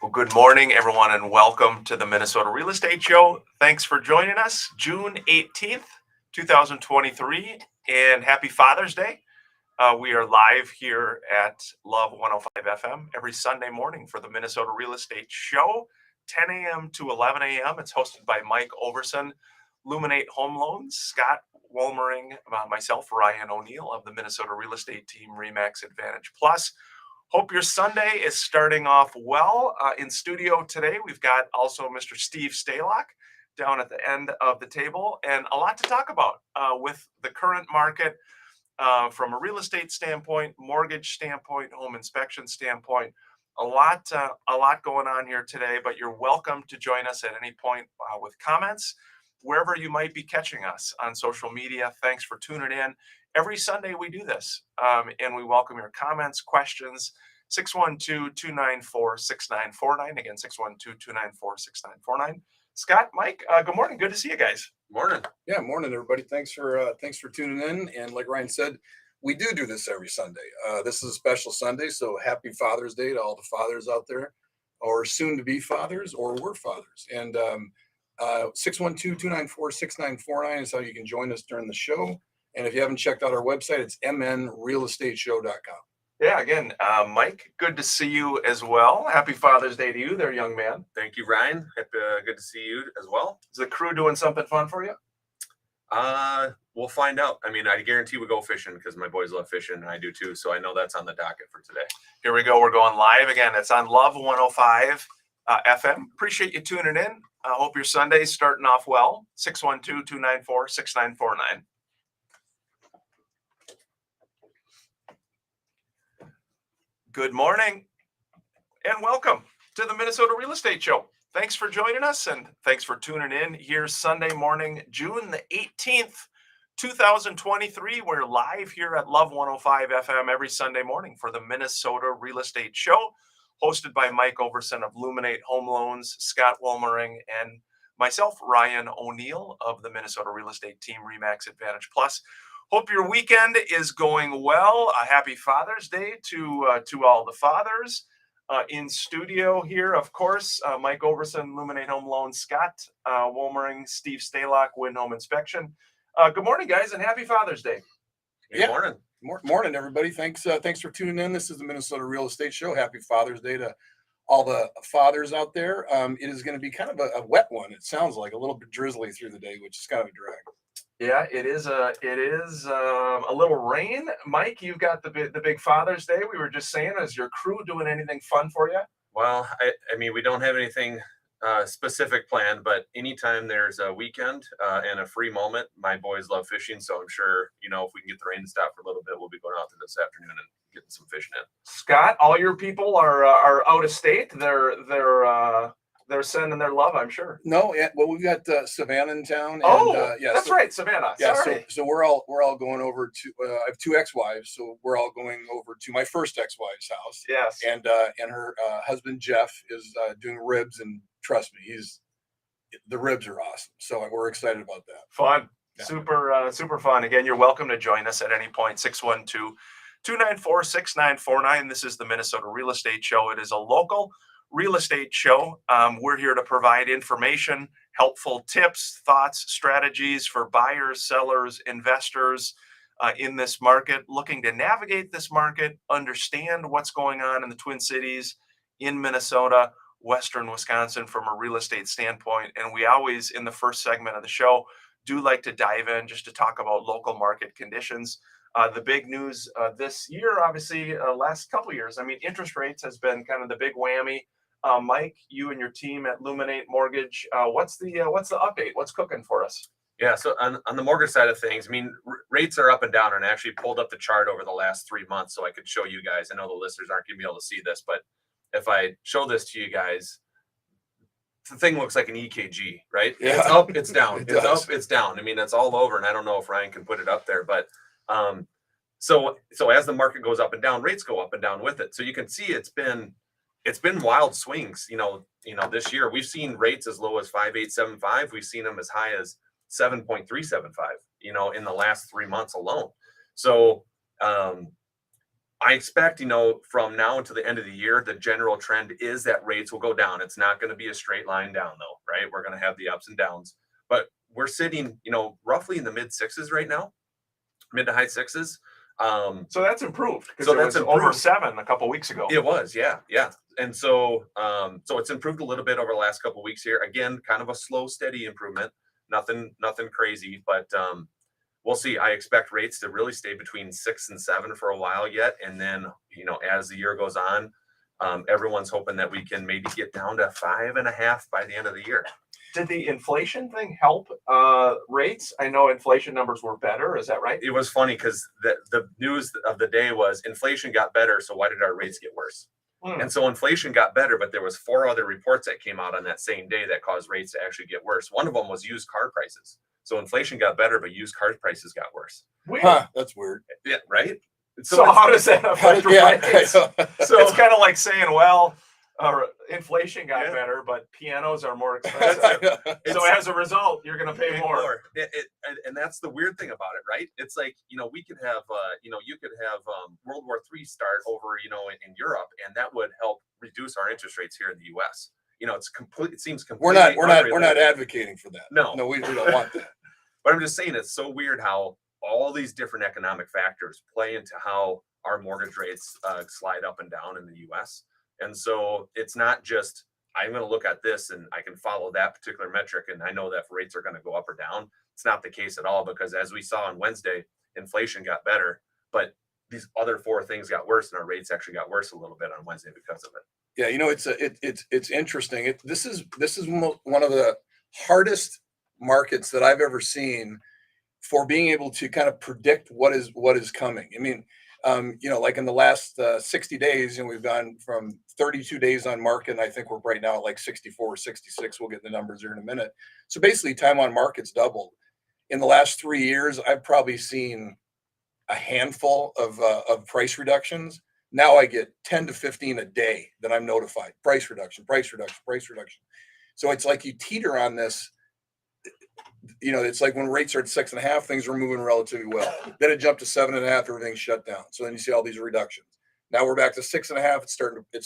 Well, good morning, everyone, and welcome to the Minnesota Real Estate Show. Thanks for joining us, June 18th, 2023, and happy Father's Day. We are live here at Love 105 FM every Sunday morning for the Minnesota Real Estate Show, 10 a.m. to 11 a.m. It's hosted by Mike Overson, Luminate Home Loans, Scott Wolmering, myself, Ryan O'Neill of the Minnesota Real Estate Team, RE/MAX Advantage Plus. Hope your Sunday is starting off well. In studio today, we've got also Mr. Steve Stalock down at the end of the table, and a lot to talk about with the current market from a real estate standpoint, mortgage standpoint, home inspection standpoint. A lot going on here today, but you're welcome to join us at any point with comments, wherever you might be catching us on social media. Thanks for tuning in. Every Sunday we do this, and we welcome your comments, questions, 612-294-6949. Again, 612-294-6949. Scott, Mike, good morning. Good to see you guys. Morning. Yeah, morning, everybody. Thanks for tuning in. And like Ryan said, we do this every Sunday. This is a special Sunday, so happy Father's Day to all the fathers out there, or soon to be fathers, or were fathers. And 612-294-6949 is how you can join us during the show. And if you haven't checked out our website, it's mnrealestateshow.com. Yeah, again, Mike, good to see you as well. Happy Father's Day to you there, young man. Thank you, Ryan. Good to see you as well. Is the crew doing something fun for you? We'll find out. I mean, I guarantee we go fishing because my boys love fishing and I do too. So I know that's on the docket for today. Here we go. We're going live again. It's on Love 105 FM. Appreciate you tuning in. I hope your Sunday's starting off well. 612-294-6949. Good morning and welcome to the Minnesota Real Estate Show. Thanks for joining us and thanks for tuning in here Sunday morning, June the 18th, 2023. We're live here at Love 105 FM every Sunday morning for the Minnesota Real Estate Show, hosted by Mike Overson of Luminate Home Loans, Scott Wolmering, and myself, Ryan O'Neill of the Minnesota Real Estate Team, RE/MAX Advantage Plus. Hope your weekend is going well. A happy Father's Day to all the fathers. In studio here, of course, Mike Overson, Luminate Home Loans, Scott Wolmering, Steve Stalock, Win Home Inspection. Good morning, guys, and happy Father's Day. Good morning. Morning, everybody. Thanks for tuning in. This is the Minnesota Real Estate Show. Happy Father's Day to all the fathers out there. It is going to be kind of a wet one. It sounds like a little bit drizzly through the day, which is kind of a drag. Yeah, it is a little rain. Mike, you've got the big Father's Day. We were just saying, is your crew doing anything fun for you? Well, I mean, we don't have anything specific planned, but anytime there's a weekend and a free moment, my boys love fishing. So I'm sure, if we can get the rain to stop for a little bit, we'll be going out there this afternoon and getting some fishing in. Scott, all your people are out of state. They're sending their love, I'm sure. No, yeah. Well, we've got Savannah in town. And, that's right, Savannah. Yeah, sorry. So we're all going over to. I have two ex-wives, so we're all going over to my first ex-wife's house. Yes. And her husband Jeff is doing ribs, and trust me, the ribs are awesome. So we're excited about that. Fun, yeah. Super fun. Again, you're welcome to join us at any point. 612-294-6949. This is the Minnesota Real Estate Show. It is a local real estate show. We're here to provide information, helpful tips, thoughts, strategies for buyers, sellers, investors in this market, looking to navigate this market, understand what's going on in the Twin Cities, in Minnesota, Western Wisconsin from a real estate standpoint. And we always, in the first segment of the show, do like to dive in just to talk about local market conditions. The big news this year, obviously, last couple of years, I mean, interest rates has been kind of the big whammy. Mike, you and your team at Luminate Mortgage, what's the update? What's cooking for us? Yeah, so on the mortgage side of things, I mean, rates are up and down, and I actually pulled up the chart over the last 3 months so I could show you guys. I know the listeners aren't going to be able to see this, but if I show this to you guys, the thing looks like an EKG, right? Yeah. It's up, it's down. It it's does. up, it's down. I mean, that's all over, and I don't know if Ryan can put it up there, but so as the market goes up and down, rates go up and down with it. So you can see it's been wild swings. This year we've seen rates as low as 5.875. We've seen them as high as 7.375. In the last 3 months alone. So I expect, from now until the end of the year, the general trend is that rates will go down. It's not going to be a straight line down, though, right? We're going to have the ups and downs, but we're sitting, roughly in the mid sixes right now, mid to high sixes. So that's improved because So it that's was over improved. 7 a couple weeks ago. It was, yeah. And so, so it's improved a little bit over the last couple of weeks here. Again, kind of a slow, steady improvement. Nothing crazy, but we'll see. I expect rates to really stay between 6 and 7 for a while yet, and then as the year goes on, everyone's hoping that we can maybe get down to 5.5 by the end of the year. Did the inflation thing help rates? I know inflation numbers were better. Is that right? It was funny because the news of the day was inflation got better, so why did our rates get worse? And so inflation got better, but there was 4 other reports that came out on that same day that caused rates to actually get worse. One of them was used car prices. So inflation got better, but used car prices got worse. Weird. Huh, that's weird. Yeah, right. So how does that affect Yeah, rates? So It's kind of like saying, well, inflation got Yeah. better, but pianos are more expensive. So as a result, you're going to pay more. And that's the weird thing about it, right? It's like, we could have, you could have World War III start over, in Europe, and that would help reduce our interest rates here in the U.S. It's complete. It seems completely. we're not unrelated. advocating for that. No. we don't want that. But I'm just saying it's so weird how all these different economic factors play into how our mortgage rates slide up and down in the U.S. And so it's not just I'm going to look at this and I can follow that particular metric and I know that rates are going to go up or down. It's not the case at all, because as we saw on Wednesday, inflation got better, but these other 4 things got worse, and our rates actually got worse a little bit on Wednesday because of it. Yeah, it's interesting. This is one of the hardest markets that I've ever seen for being able to kind of predict what is coming. I mean, like in the last 60 days, we've gone from 32 days on market, and I think we're right now at like 64 or 66. We'll get the numbers here in a minute. So basically, time on market's doubled. In the last 3 years, I've probably seen a handful of price reductions. Now I get 10 to 15 a day that I'm notified. Price reduction, price reduction, price reduction. So it's like you teeter on this. It's like when rates are at 6.5, things were moving relatively well. Then it jumped to 7.5, everything's shut down. So then you see all these reductions. Now we're back to 6.5. It's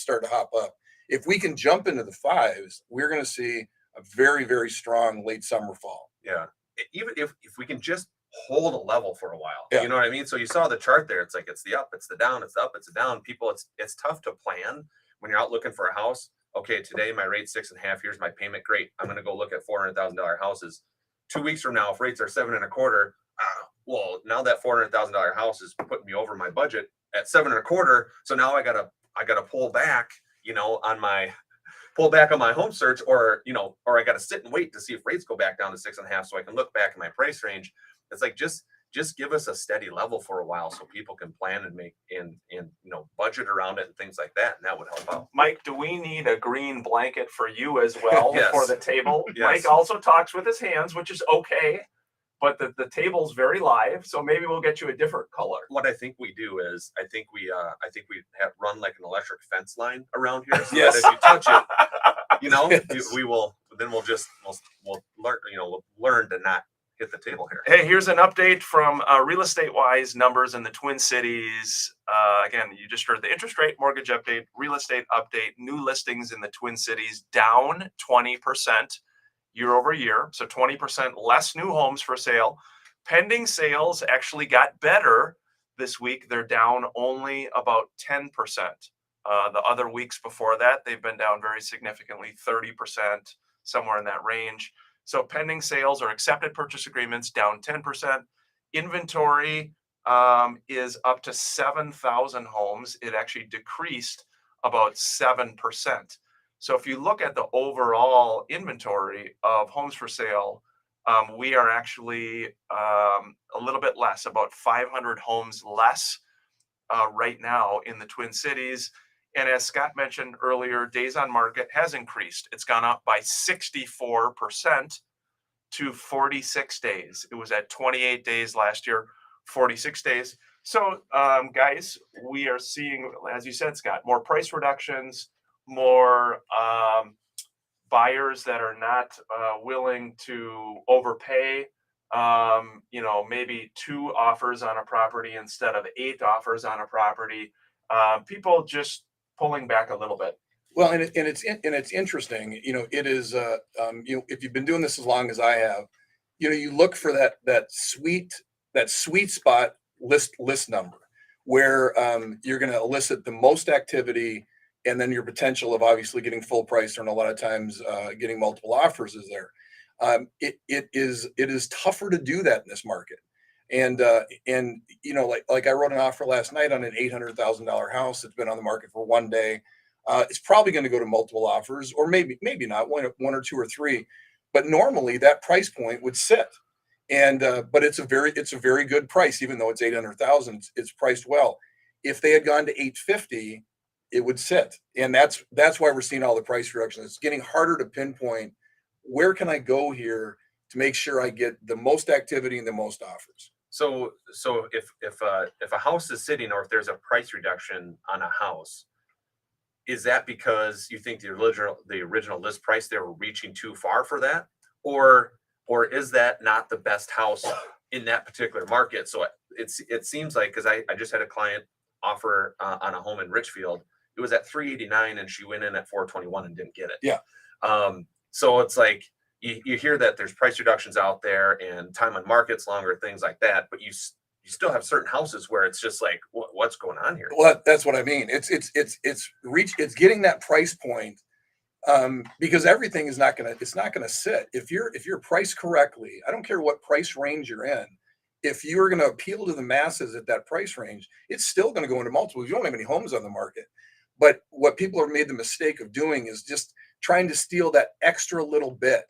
starting to hop up. If we can jump into the 5s, we're going to see a very, very strong late summer fall. Yeah. Even if we can just hold a level for a while, Yeah. you know what I mean? So you saw the chart there. It's like, it's the up, it's the down, it's the up, it's the down. People, it's tough to plan when you're out looking for a house. Okay, today my rate's 6.5. Here's my payment. Great. I'm going to go look at $400,000 houses. 2 weeks from now, if rates are 7.25, well, now that $400,000 house is putting me over my budget at 7.25. So now I gotta pull back, on my home search, or I gotta sit and wait to see if rates go back down to 6.5, so I can look back in my price range. It's like just give us a steady level for a while so people can plan and make and budget around it and things like that, and that would help out. Mike, do we need a green blanket for you as well Yes. for the table? Yes. Mike also talks with his hands, which is okay, but the table's very live, so maybe we'll get you a different color. What I think we do is I think we have run like an electric fence line around here, so Yes. that if you touch it, Yes. we will. Then we'll learn. We'll learn to not hit the table here. Hey, here's an update from Real Estate Wise numbers in the Twin Cities. Again, you just heard the interest rate, mortgage update, real estate update, new listings in the Twin Cities down 20% year over year. So 20% less new homes for sale. Pending sales actually got better this week. They're down only about 10%. The other weeks before that, they've been down very significantly, 30%, somewhere in that range. So pending sales or accepted purchase agreements down 10%. Inventory is up to 7,000 homes. It actually decreased about 7%. So if you look at the overall inventory of homes for sale, we are actually a little bit less, about 500 homes less right now in the Twin Cities. And as Scott mentioned earlier, days on market has increased. It's gone up by 64% to 46 days. It was at 28 days last year, 46 days. So, guys, we are seeing, as you said, Scott, more price reductions, more buyers that are not willing to overpay. Maybe 2 offers on a property instead of 8 offers on a property. people just pulling back a little bit. Well, and it's interesting. It is. If you've been doing this as long as I have, you look for that sweet spot list number where you're going to elicit the most activity, and then your potential of obviously getting full price, and a lot of times getting multiple offers is there. It is tougher to do that in this market. And like I wrote an offer last night on an $800,000 house that's been on the market for one day. It's probably going to go to multiple offers, or maybe not one or two or three, but normally that price point would sit. And but it's a very good price, even though it's 800,000. It's priced well. If they had gone to 850, it would sit, and that's why we're seeing all the price reductions. It's getting harder to pinpoint where can I go here to make sure I get the most activity and the most offers. So if a house is sitting, or if there's a price reduction on a house, is that because you think the original list price, they were reaching too far for that, or is that not the best house in that particular market? So it seems like, because I just had a client offer on a home in Richfield. It was at 389, and she went in at 421 and didn't get it. Yeah. So it's like you hear that there's price reductions out there and time on market's longer, things like that, but you still have certain houses where it's just like, what's going on here? Well, that's what I mean. It's getting that price point, because everything is not gonna sit. If you're priced correctly, I don't care what price range you're in. If you're going to appeal to the masses at that price range, it's still going to go into multiples. You don't have any homes on the market. But what people have made the mistake of doing is just trying to steal that extra little bit.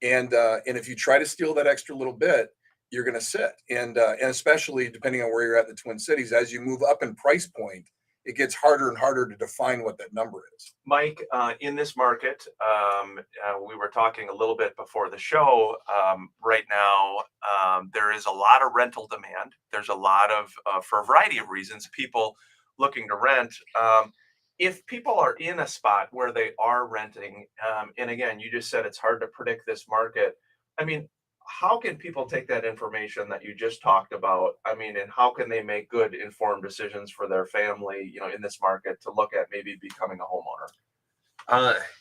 And if you try to steal that extra little bit, you're going to sit. And especially depending on where you're at in the Twin Cities, as you move up in price point, it gets harder and harder to define what that number is. Mike, in this market, we were talking a little bit before the show. Right now, there is a lot of rental demand. There's a lot of, for a variety of reasons, people looking to rent. If people are in a spot where they are renting, and again, you just said it's hard to predict this market. I mean, how can people take that information that you just talked about? I mean, and how can they make good informed decisions for their family, in this market, to look at maybe becoming a homeowner?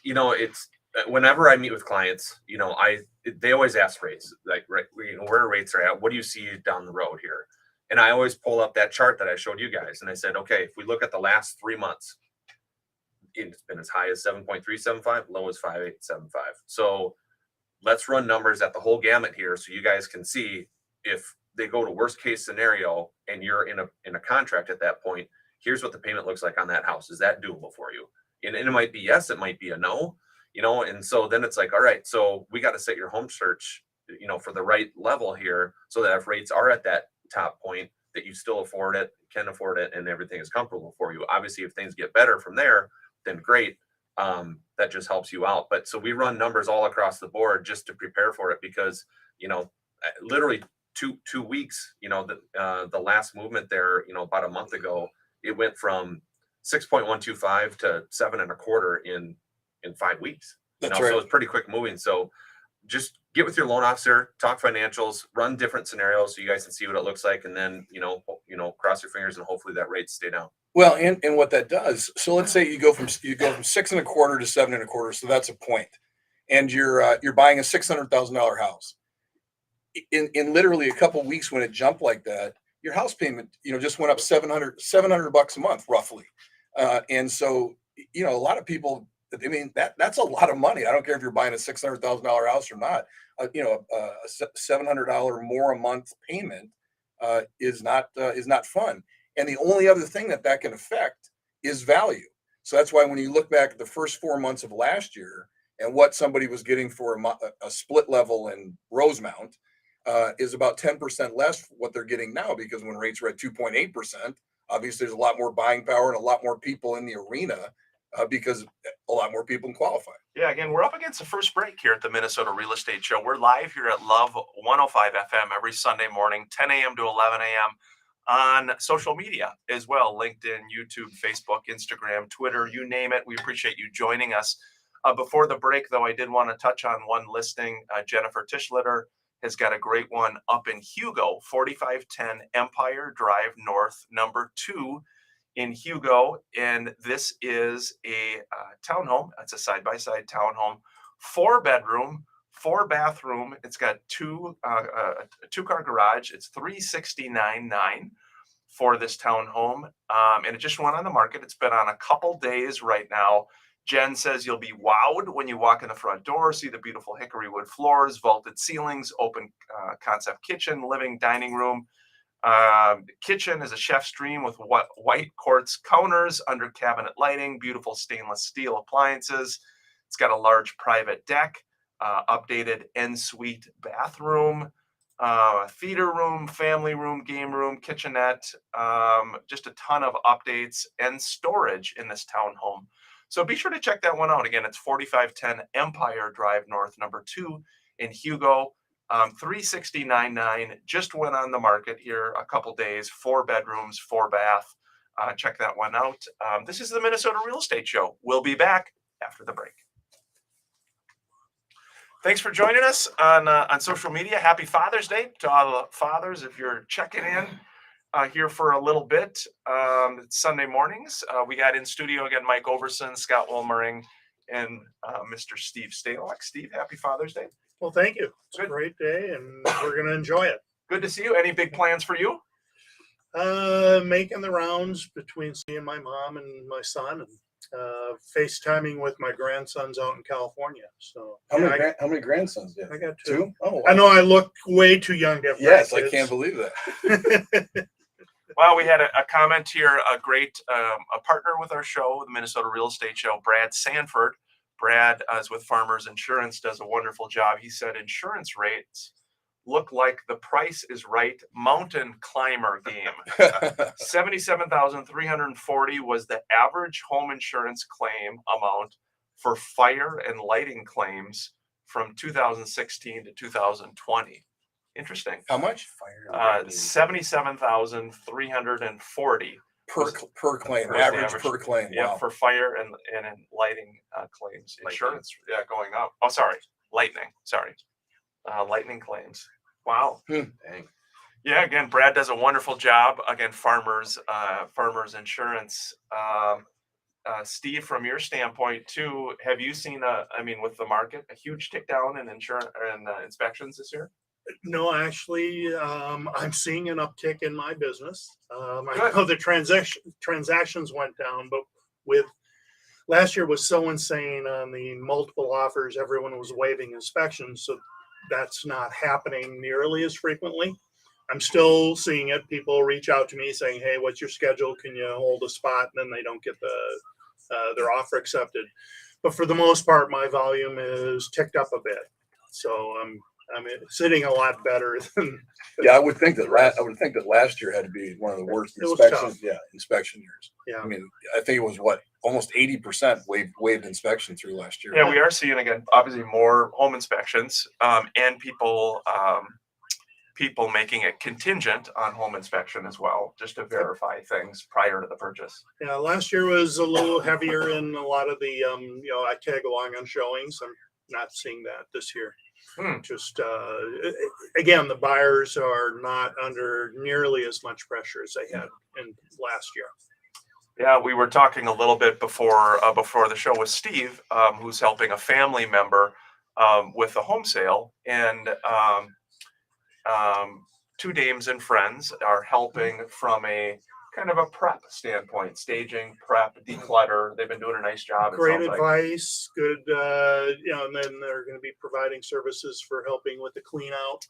It's whenever I meet with clients, they always ask rates, like, right, where rates are at. What do you see down the road here? And I always pull up that chart that I showed you guys, and I said, okay, if we look at the last 3 months, it's been as high as 7.375, low as 5.875. So let's run numbers at the whole gamut here, so you guys can see if they go to worst case scenario and you're in a contract at that point. Here's what the payment looks like on that house. Is that doable for you? And it might be yes, it might be a no. And so then it's like, all right, so we got to set your home search, for the right level here, so that if rates are at that top point, that you still can afford it, and everything is comfortable for you. Obviously, if things get better from there, then great. That just helps you out. But so we run numbers all across the board just to prepare for it, because literally two weeks, the last movement there, about a month ago, it went from 6.125 to 7.25 in 5 weeks. That's right. So it's pretty quick moving. So just get with your loan officer, talk financials, run different scenarios so you guys can see what it looks like, and then cross your fingers and hopefully that rates stay down. Well, and what that does, so let's say you go from 6.25 to 7.25, so that's a point, and you're buying a $600,000 house. In literally a couple of weeks, when it jumped like that, your house payment just went up $700 a month roughly, and so a lot of people. I mean, that's a lot of money. I don't care if you're buying a $600,000 house or not. A $700 more a month payment is not fun. And the only other thing that can affect is value. So that's why when you look back at the first 4 months of last year and what somebody was getting for a split level in Rosemount is about 10% less what they're getting now, because when rates are at 2.8%, obviously there's a lot more buying power and a lot more people in the arena. Because a lot more people can qualify. Yeah, again, we're up against the first break here at the Minnesota Real Estate Show. We're live here at Love 105 FM every Sunday morning, 10 a.m. to 11 a.m. on social media as well, LinkedIn, YouTube, Facebook, Instagram, Twitter, you name it. We appreciate you joining us. Before the break, though, I did want to touch on one listing. Jennifer Tischlitter has got a great one up in Hugo, 4510 Empire Drive North, number 2. in Hugo, and this is a townhome. It's a side-by-side townhome, 4-bedroom, 4-bathroom. It's got a 2-car garage. It's $369,900 for this townhome, and it just went on the market. It's been on a couple days right now. Jen says you'll be wowed when you walk in the front door, see the beautiful hickory wood floors, vaulted ceilings, open concept kitchen, living, dining room. Kitchen is a chef's dream with white quartz counters, under cabinet lighting, beautiful stainless steel appliances. It's got a large private deck, updated en-suite bathroom, theater room, family room, game room, kitchenette, just a ton of updates and storage in this townhome. So be sure to check that one out. Again, it's 4510 Empire Drive North, number 2 in Hugo. $369,900 just went on the market here a couple days. 4 bedrooms, 4 bath. Check that one out. This is the Minnesota Real Estate Show. We'll be back after the break. Thanks for joining us on social media. Happy Father's Day to all the fathers. If you're checking in here for a little bit, it's Sunday mornings. We got in studio again Mike Overson, Scott Wilmering, and Mr. Steve Stalek. Steve, happy Father's Day. Well, thank you. It's Good. a great day, and we're going to enjoy it. Good to see you. Any big plans for you? Making the rounds between seeing my mom and my son, and FaceTiming with my grandsons out in California. So How yeah, many grandsons do you I have? got 2. 2? Oh, I know I look way too young to have Yes, I grandkids. can't believe that. Well, we had a comment here, a great a partner with our show, the Minnesota Real Estate Show, Brad Sanford. Brad is with Farmers Insurance, does a wonderful job. He said insurance rates look like the Price is Right mountain climber game. 77,340 was the average home insurance claim amount for fire and lighting claims from 2016 to 2020. Interesting. How much? 77,340 Per claim, Per average average. per claim. Yeah, Wow. for fire and lighting claims. Lightning. Insurance, yeah, going up. Oh, sorry, lightning. Sorry, lightning claims. Wow. Dang. Yeah, again, Brad does a wonderful job. Again, Farmers Insurance. Steve, from your standpoint too, have you seen with the market, a huge tick down in insurance and inspections this year? No, actually, I'm seeing an uptick in my business. I Good. know the transactions went down, but with last year was so insane on the multiple offers, everyone was waiving inspections, so that's not happening nearly as frequently. I'm still seeing it. People reach out to me saying, "Hey, what's your schedule? Can you hold a spot?" And then they don't get their offer accepted. But for the most part, my volume is ticked up a bit, so I'm sitting a lot better than. Yeah, I would think that last year had to be one of the worst It was inspections. tough. Yeah, inspection years. Yeah. I mean, I think it was almost 80% waived inspection through last year. Yeah, we are seeing again, obviously, more home inspections, and people making it contingent on home inspection as well, just to verify things prior to the purchase. Yeah, last year was a little heavier in a lot of the, I tag along on showings. I'm not seeing that this year. Just, again, the buyers are not under nearly as much pressure as they had in last year. Yeah, we were talking a little bit before the show with Steve, who's helping a family member with a home sale, and 2 dames and friends are helping from a kind of a prep standpoint, staging, prep, declutter. They've been doing a nice job. Great advice, good, and then they're going to be providing services for helping with the clean out.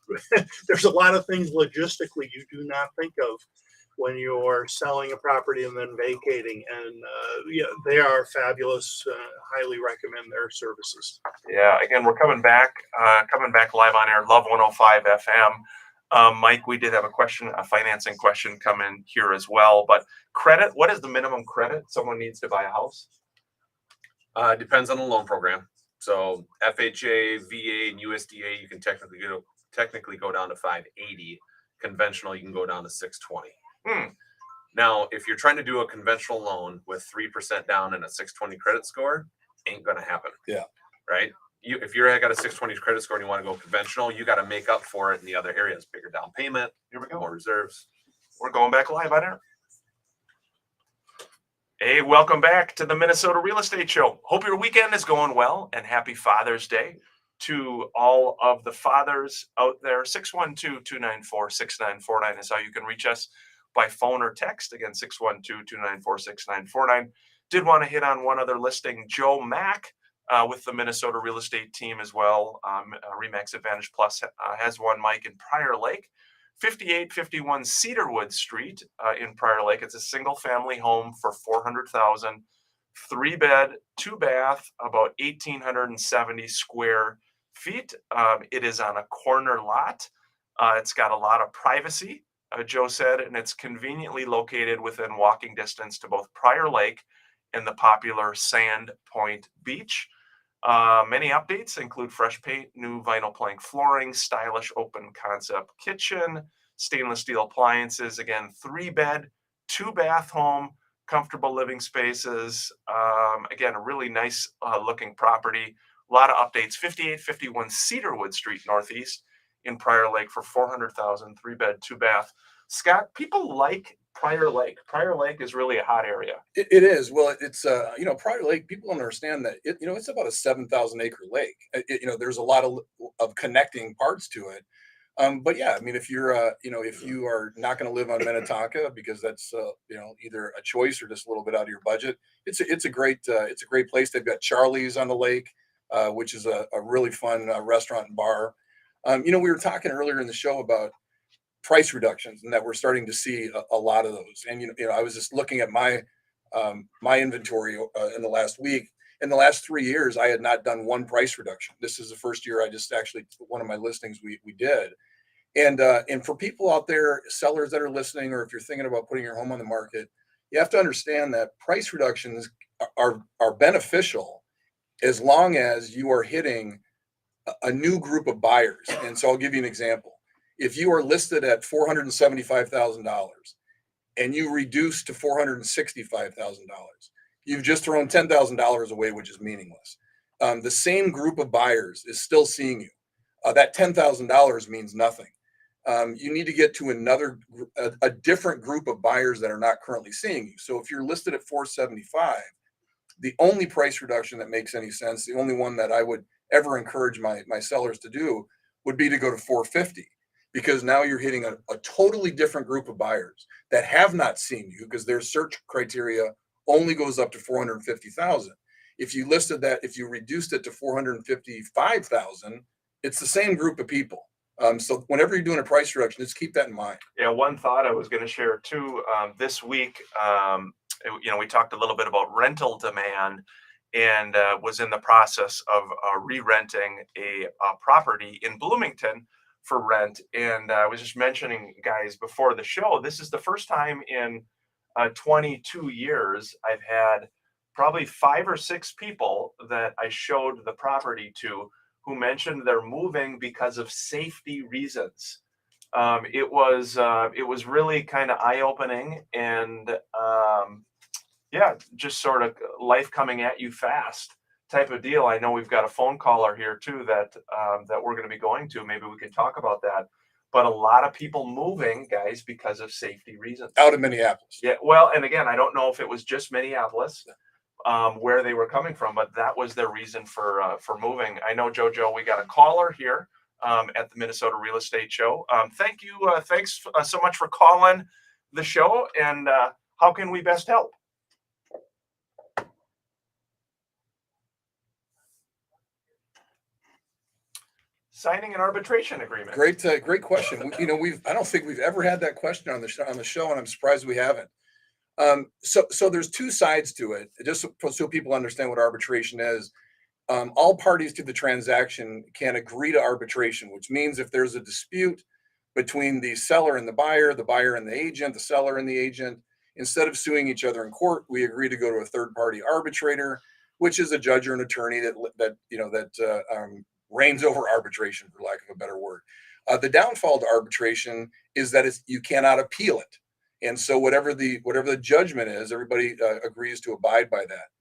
There's a lot of things logistically you do not think of when you're selling a property and then vacating, and they are fabulous. Highly recommend their services. Yeah, again, we're coming back live on air, Love 105 FM. Mike, we did have a financing question come in here as well, but credit, what is the minimum credit someone needs to buy a house? Depends on the loan program. So FHA, VA, and USDA, you can technically go down to 580. Conventional, you can go down to 620. Now, if you're trying to do a conventional loan with 3% down and a 620 credit score, ain't gonna happen. Yeah. Right? If you're got a 620 credit score and you want to go conventional, you got to make up for it in the other areas. Bigger down payment, Here we go. more reserves. We're going back live on air. Hey, welcome back to the Minnesota Real Estate Show. Hope your weekend is going well and happy Father's Day to all of the fathers out there. 612-294-6949 is how you can reach us by phone or text. Again, 612-294-6949. Did want to hit on one other listing, Joe Mack with the Minnesota Real Estate team as well. Remax Advantage Plus has one, Mike, in Prior Lake. 5851 Cedarwood Street in Prior Lake. It's a single family home for $400,000, 3-bed, 2-bath, about 1,870 square feet. It is on a corner lot. It's got a lot of privacy, Joe said, and it's conveniently located within walking distance to both Prior Lake and the popular Sand Point Beach. Many updates include fresh paint, new vinyl plank flooring, stylish open concept kitchen, stainless steel appliances. Again, 3-bed, 2-bath home, comfortable living spaces. Again, a really nice looking property. A lot of updates. 5851 Cedarwood Street Northeast in Prior Lake for $400,000, 3-bed, 2-bath. Scott, people like Prior Lake. Prior Lake is really a hot area. It is. Well, it's Prior Lake. People don't understand that it's about a 7,000 acre lake. There's a lot of connecting parts to it. But yeah, I mean, if you're if you are not going to live on Minnetonka because that's either a choice or just a little bit out of your budget, it's a great place. They've got Charlie's on the lake, which is a really fun restaurant and bar. We were talking earlier in the show about price reductions and that we're starting to see a lot of those. And I was just looking at my my inventory in the last week. In the last 3 years, I had not done one price reduction. This is the first year I just actually, one of my listings we did. And for people out there, sellers that are listening, or if you're thinking about putting your home on the market, you have to understand that price reductions are beneficial as long as you are hitting a new group of buyers. And so I'll give you an example. If you are listed at $475,000 and you reduce to $465,000, you've just thrown $10,000 away, which is meaningless. The same group of buyers is still seeing you. That $10,000 means nothing. You need to get to a different group of buyers that are not currently seeing you. So if you're listed at 475, the only price reduction that makes any sense, the only one that I would ever encourage my sellers to do would be to go to 450, because now you're hitting a totally different group of buyers that have not seen you, because their search criteria only goes up to 450,000. If you reduced it to 455,000, it's the same group of people. So whenever you're doing a price reduction, just keep that in mind. Yeah, one thought I was going to share too. This week, we talked a little bit about rental demand, and was in the process of re-renting a property in Bloomington for rent. And I was just mentioning, guys, before the show, this is the first time in 22 years I've had probably 5 or 6 people that I showed the property to who mentioned they're moving because of safety reasons. It was really kind of eye-opening, and just sort of life coming at you fast type of deal. I know we've got a phone caller here too that we're going to be going to. Maybe we can talk about that. But a lot of people moving, guys, because of safety reasons. Out of Minneapolis. Yeah, well, and again, I don't know if it was just Minneapolis, where they were coming from, but that was their reason for moving. I know, Jojo, we got a caller here at the Minnesota Real Estate Show. Thank you. Thanks so much for calling the show. And how can we best help? Signing an arbitration agreement. Great question. I don't think we've ever had that question on the show, and I'm surprised we haven't. So there's 2 sides to it, just so people understand what arbitration is. All parties to the transaction can agree to arbitration, which means if there's a dispute between the seller and the buyer and the agent, the seller and the agent, instead of suing each other in court, we agree to go to a third-party arbitrator, which is a judge or an attorney that reigns over arbitration, for lack of a better word. The downfall to arbitration is that you cannot appeal it. And so whatever the judgment is, everybody agrees to abide by that.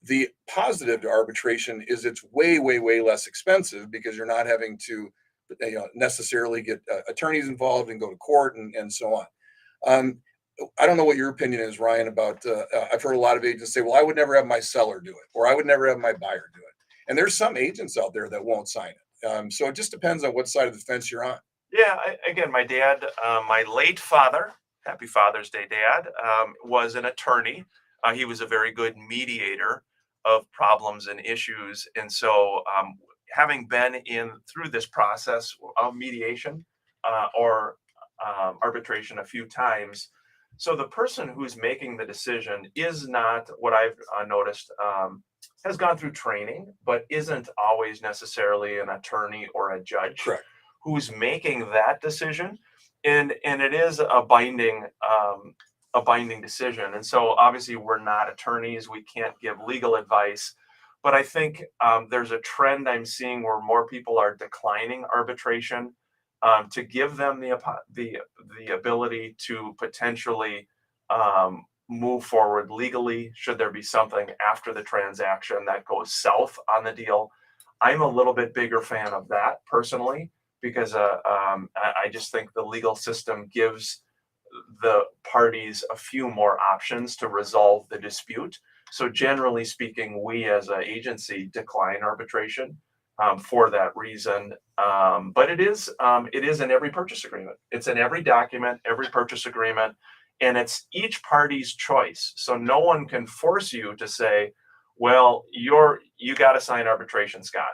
The positive to arbitration is it's way, way, way less expensive, because you're not having to necessarily get attorneys involved and go to court and so on. I don't know what your opinion is, Ryan, about, I've heard a lot of agents say, well, I would never have my seller do it, or I would never have my buyer do it. And there's some agents out there that won't sign it. So it just depends on what side of the fence you're on. Yeah, again, my dad, my late father, happy Father's Day, Dad, was an attorney. He was a very good mediator of problems and issues. And so, having been in through this process of mediation or arbitration a few times, so the person who's making the decision is not what I've noticed. Has gone through training, but isn't always necessarily an attorney or a judge Correct. who's making that decision, and it is a binding decision. And so obviously we're not attorneys, we can't give legal advice, but I think there's a trend I'm seeing where more people are declining arbitration to give them the ability to potentially move forward legally should there be something after the transaction that goes south on the deal. I'm a little bit bigger fan of that personally, because I just think the legal system gives the parties a few more options to resolve the dispute. So generally speaking, we as an agency decline arbitration for that reason. But it is in every purchase agreement. It's in every document, every purchase agreement, and it's each party's choice. So no one can force you to say, well, you got to sign arbitration, Scott,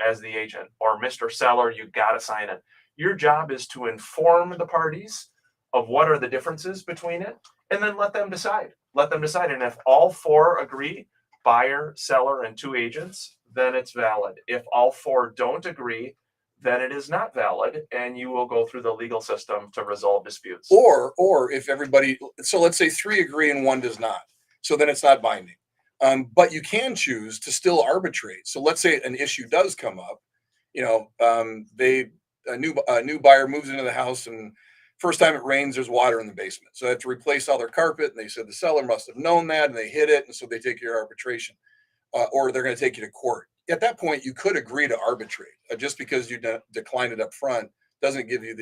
as the agent, or Mr. Seller, you got to sign it. Your job is to inform the parties of what are the differences between it, and then let them decide. And if all four agree, buyer, seller, and two agents, then it's valid. If all four don't agree, then it is not valid, and you will go through the legal system to resolve disputes. Or if everybody, so let's say three agree and one does not, so then it's not binding. But you can choose to still arbitrate. So let's say an issue does come up. A new buyer moves into the house, and first time it rains, there's water in the basement. So they have to replace all their carpet. And they said the seller must have known that, and they hid it, and so they take your arbitration, or they're going to take you to court. At that point, you could agree to arbitrate. Just because you declined it up front doesn't give you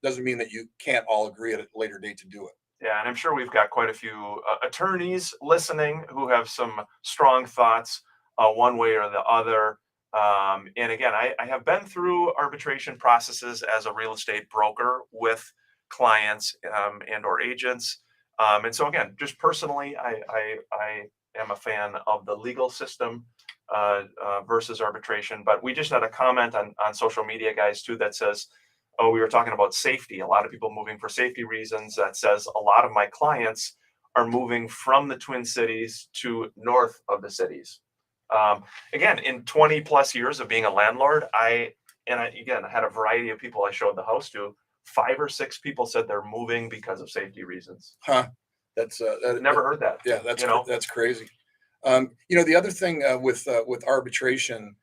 doesn't mean that you can't all agree at a later date to do it. Yeah, and I'm sure we've got quite a few attorneys listening who have some strong thoughts one way or the other. And again, I have been through arbitration processes as a real estate broker with clients and or agents. And so again, just personally, I am a fan of the legal system versus arbitration. But we just had a comment on social media, guys, too, that says, oh, we were talking about safety. A lot of people moving for safety reasons. That says a lot of my clients are moving from the Twin Cities to north of the cities. Again, in 20 plus years of being a landlord, I had a variety of people I showed the house to. 5 or 6 people said they're moving because of safety reasons. Huh? That's Never heard that. Yeah, that's crazy. The other thing with arbitration.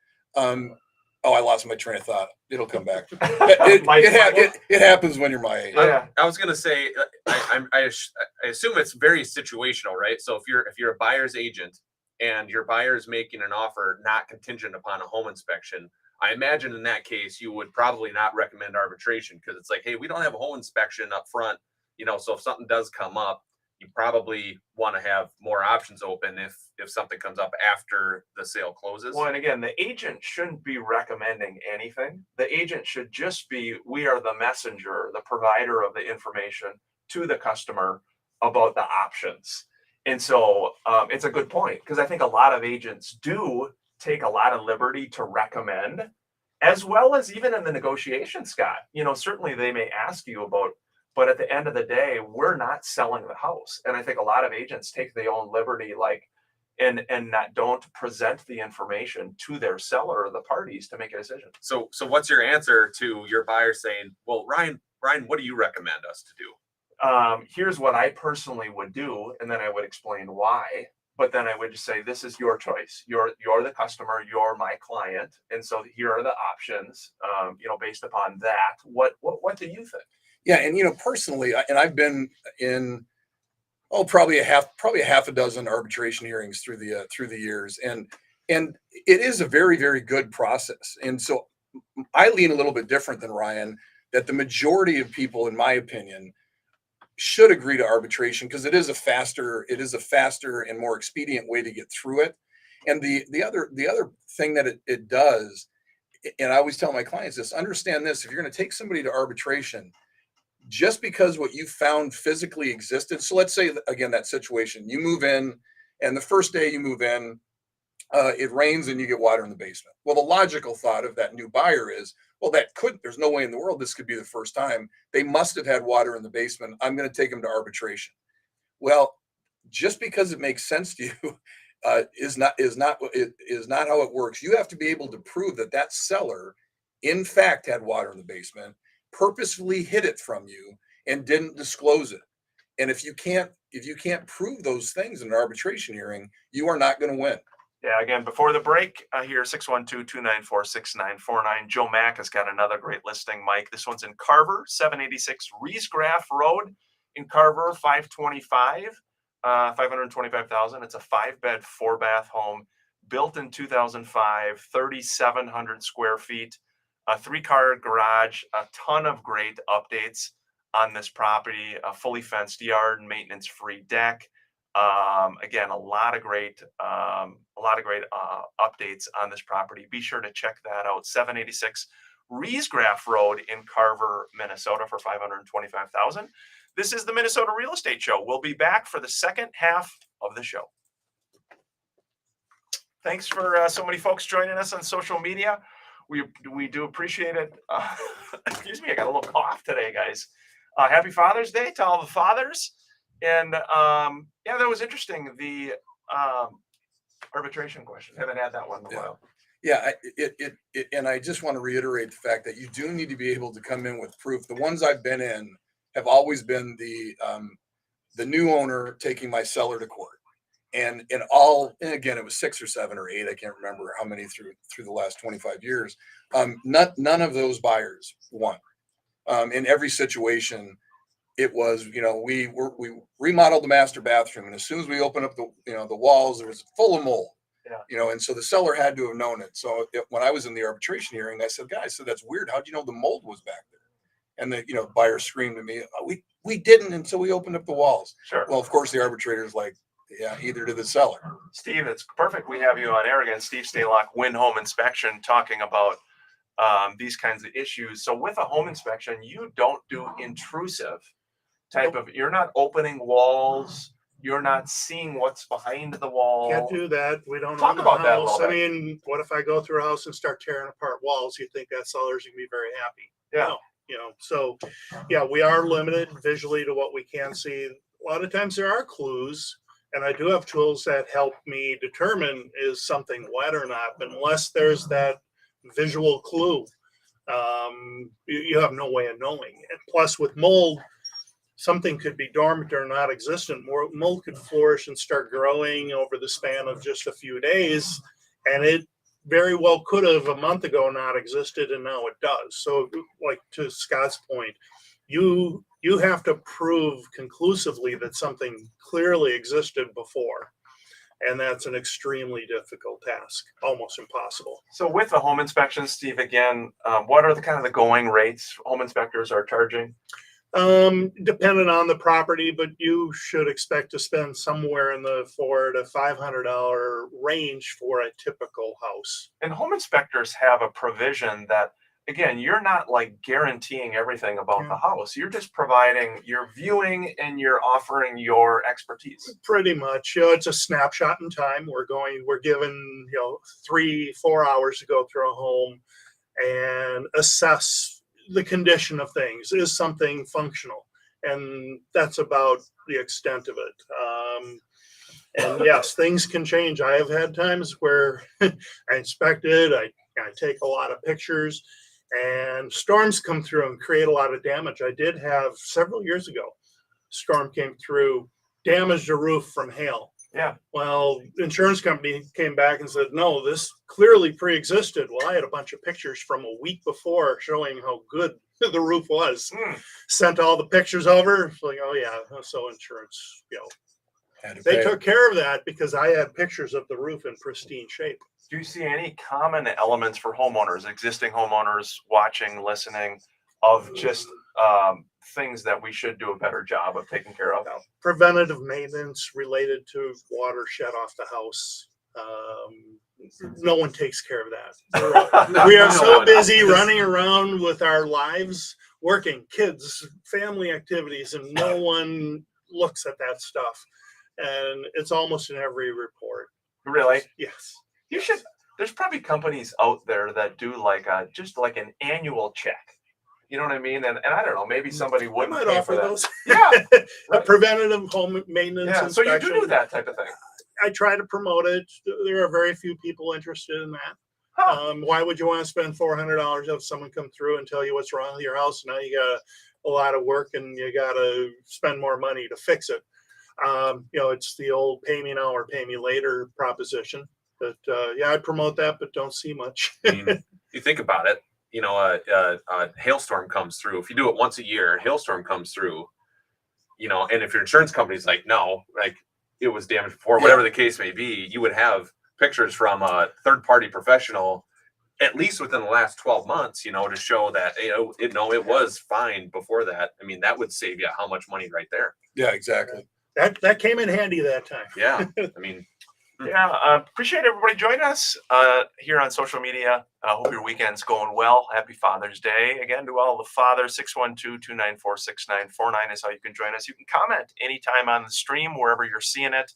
Oh, I lost my train of thought. It'll come back. It happens when you're my age. Yeah. I was gonna say, I assume it's very situational, right? So if you're a buyer's agent and your buyer is making an offer not contingent upon a home inspection, I imagine in that case you would probably not recommend arbitration, because it's like, hey, we don't have a home inspection up front, so if something does come up, you probably want to have more options open if something comes up after the sale closes. Well, and again, the agent shouldn't be recommending anything. The agent should just be, we are the messenger, the provider of the information to the customer about the options. And so it's a good point, because I think a lot of agents do take a lot of liberty to recommend, as well as even in the negotiation, Scott. Certainly they may ask you about, but at the end of the day, we're not selling the house. And I think a lot of agents take their own liberty, and don't present the information to their seller or the parties to make a decision. So what's your answer to your buyer saying, well, Ryan, what do you recommend us to do? Here's what I personally would do, and then I would explain why. But then I would just say, this is your choice. You're the customer, you're my client, and so here are the options. Based upon that, what do you think? Yeah, and personally, I've been in probably a half a dozen arbitration hearings through the years, and it is a very, very good process. And so I lean a little bit different than Ryan, that the majority of people, in my opinion, should agree to arbitration because it is a faster and more expedient way to get through it. And the other thing that it does, and I always tell my clients this, understand this: if you're going to take somebody to arbitration, just because what you found physically existed. So let's say again that situation, you move in, and the first day you move in, it rains and you get water in the basement. Well, the logical thought of that new buyer is, well, there's no way in the world this could be the first time. They must have had water in the basement. I'm going to take them to arbitration. Well, just because it makes sense to you is not how it works. You have to be able to prove that seller, in fact, had water in the basement, purposefully hid it from you, and didn't disclose it. And if you can't prove those things in an arbitration hearing, you are not going to win. Yeah, again, before the break, here, 612-294-6949. Joe Mack has got another great listing, Mike. This one's in Carver, 786 Riesgraff Road in Carver, 525,000. It's a 5-bed, 4-bath home built in 2005, 3,700 square feet, a 3-car garage, a ton of great updates on this property, a fully fenced yard, maintenance-free deck. Again, a lot of great updates on this property. Be sure to check that out. 786 Riesgraff Road in Carver, Minnesota for $525,000. This is the Minnesota Real Estate Show. We'll be back for the second half of the show. Thanks for so many folks joining us on social media. We do appreciate it. Excuse me, I got a little cough today, guys. Happy Father's Day to all the fathers. And yeah, that was interesting. The arbitration question. Haven't had that one in a while. Yeah, and I just want to reiterate the fact that you do need to be able to come in with proof. The ones I've been in have always been the new owner taking my seller to court, and again, it was 6 or 7 or 8. I can't remember how many through the last 25 years. None of those buyers won. In every situation, it was, we remodeled the master bathroom, and as soon as we opened up the walls, it was full of mold. Yeah. And so the seller had to have known it. So when I was in the arbitration hearing, I said, guys, so that's weird. How'd you know the mold was back there? And the buyer screamed at me, we didn't until we opened up the walls. Sure. Well, of course, the arbitrator's like, yeah, either to the seller. Steve, it's perfect. We have you on air again. Steve Stalock, Win Home Inspection, talking about these kinds of issues. So with a home inspection, you don't do intrusive type of, you're not opening walls. You're not seeing what's behind the wall. Can't do that. We don't Talk own the about that a house. little I bit. mean, what if I go through a house and start tearing apart walls? You think that seller's gonna be very happy? Yeah. No, so yeah, we are limited visually to what we can see. A lot of times there are clues, and I do have tools that help me determine is something wet or not. But unless there's that visual clue, you have no way of knowing. And plus, with mold, something could be dormant or not existent. Mold could flourish and start growing over the span of just a few days, and it very well could have a month ago not existed, and now it does. So, like to Scott's point, you have to prove conclusively that something clearly existed before, and that's an extremely difficult task, almost impossible. So with the home inspection, Steve, again, what are the kind of the going rates home inspectors are charging? Depending on the property, but you should expect to spend somewhere in the $400 to $500 range for a typical house. And home inspectors have a provision that, again, you're not like guaranteeing everything about the house. You're just providing, you're viewing, and you're offering your expertise. Pretty much, it's a snapshot in time. We're given 3-4 hours to go through a home and assess the condition of things. Is something functional? And that's about the extent of it. And yes, things can change. I have had times where I inspected, I take a lot of pictures, and storms come through and create a lot of damage. I did have several years ago, storm came through, damaged a roof from hail. Yeah. Well, the insurance company came back and said, no, this clearly pre-existed. Well, I had a bunch of pictures from a week before showing how good the roof was. Sent all the pictures over. Like, oh yeah, so insurance, they took care of that because I had pictures of the roof in pristine shape. Do you see any common elements for homeowners, existing homeowners watching, listening, of just things that we should do a better job of taking care of? Preventative maintenance related to water shed off the house. No one takes care of that. We are No so one. busy running around with our lives, working, kids, family activities, and no one looks at that stuff. And it's almost in every report. Really? Yes. You should. There's probably companies out there that do like just like an annual check. You know what I mean? And I don't know, maybe somebody I would might pay offer for that. those. Yeah, A right. preventative home maintenance. Yeah, so you do inspection. that type of thing. I try to promote it. There are very few people interested in that. Huh. Why would you want to spend $400 if someone come through and tell you what's wrong with your house? Now you got a lot of work and you got to spend more money to fix it. It's the old pay me now or pay me later proposition. But yeah, I promote that, but don't see much. I mean, you think about it, a hailstorm comes through. If you do it once a year, a hailstorm comes through, and if your insurance company's like, no, like it was damaged before, whatever the case may be, you would have pictures from a third-party professional, at least within the last 12 months, to show that, it was fine before that. I mean, that would save you how much money right there. Yeah, exactly. That came in handy that time. Yeah. I mean, Yeah, appreciate everybody joining us here on social media. I hope your weekend's going well. Happy Father's Day. Again, to all the fathers, 612-294-6949 is how you can join us. You can comment anytime on the stream, wherever you're seeing it,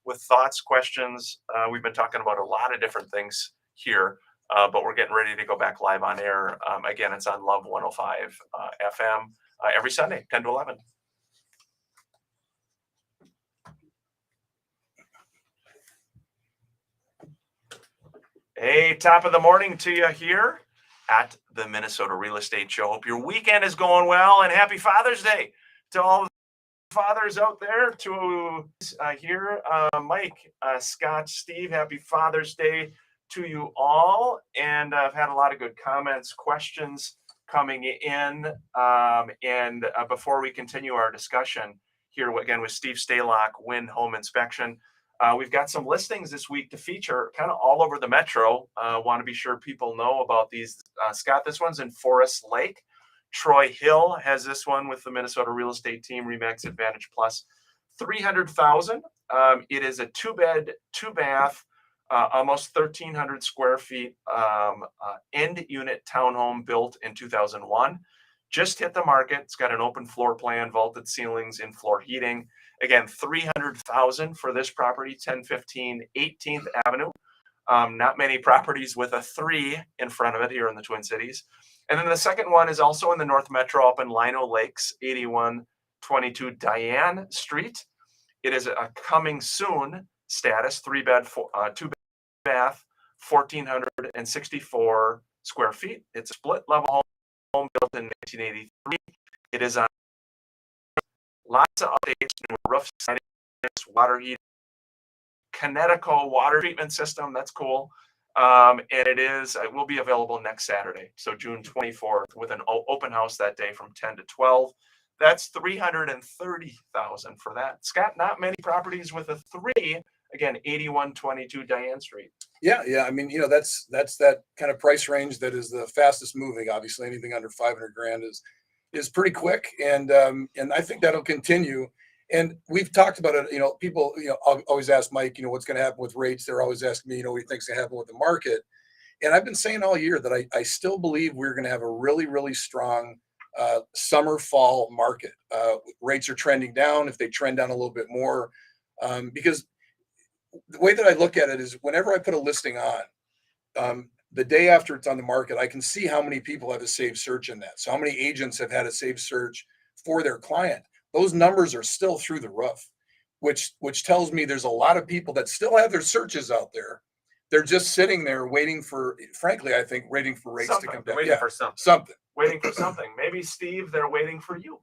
with thoughts, questions. We've been talking about a lot of different things here, but we're getting ready to go back live on air. Again, it's on Love 105 FM every Sunday, 10 to 11. Hey, top of the morning to you here at the Minnesota Real Estate Show. Hope your weekend is going well, and happy Father's Day to all the fathers out there. To here, Mike, Scott, Steve, happy Father's Day to you all. And I've had a lot of good comments, questions coming in. And before we continue our discussion here again with Steve Stalock, Win Home Inspection. We've got some listings this week to feature kind of all over the metro. Want to be sure people know about these. Scott, this one's in Forest Lake. Troy Hill has this one with the Minnesota Real Estate Team, Remax Advantage Plus, $300,000. It is a 2-bed, 2-bath, almost 1,300 square feet end unit townhome built in 2001. Just hit the market. It's got an open floor plan, vaulted ceilings, in-floor heating. Again, $300,000 for this property, 1015 18th Avenue. Not many properties with a 3 in front of it here in the Twin Cities. And then the second one is also in the North Metro up in Lino Lakes, 8122 Diane Street. It is a coming soon status, 3-bed, 2-bath, 1,464 square feet. It's a split level home built in 1983. It is on lots of updates, new roof siding, water heating, Connecticut water treatment system. That's cool. And it will be available next Saturday, so June 24th, with an open house that day from 10 to 12. That's $330,000 for that. Scott, not many properties with a 3. Again, 8122 Diane Street. Yeah. I mean, that's that kind of price range that is the fastest moving. Obviously, anything under 500 grand is pretty quick, and I think that'll continue. And we've talked about it. People, always ask Mike, what's going to happen with rates. They're always asking me, what do you think's going to happen with the market? And I've been saying all year that I still believe we're going to have a really, really strong summer, fall market. Rates are trending down. If they trend down a little bit more, because the way that I look at it is whenever I put a listing on, the day after it's on the market, I can see how many people have a saved search in that. So how many agents have had a saved search for their client. Those numbers are still through the roof, which tells me there's a lot of people that still have their searches out there. They're just sitting there waiting for, frankly, I think, waiting for rates to come down. waiting for something. Something. Waiting for something. Maybe, Steve, they're waiting for you.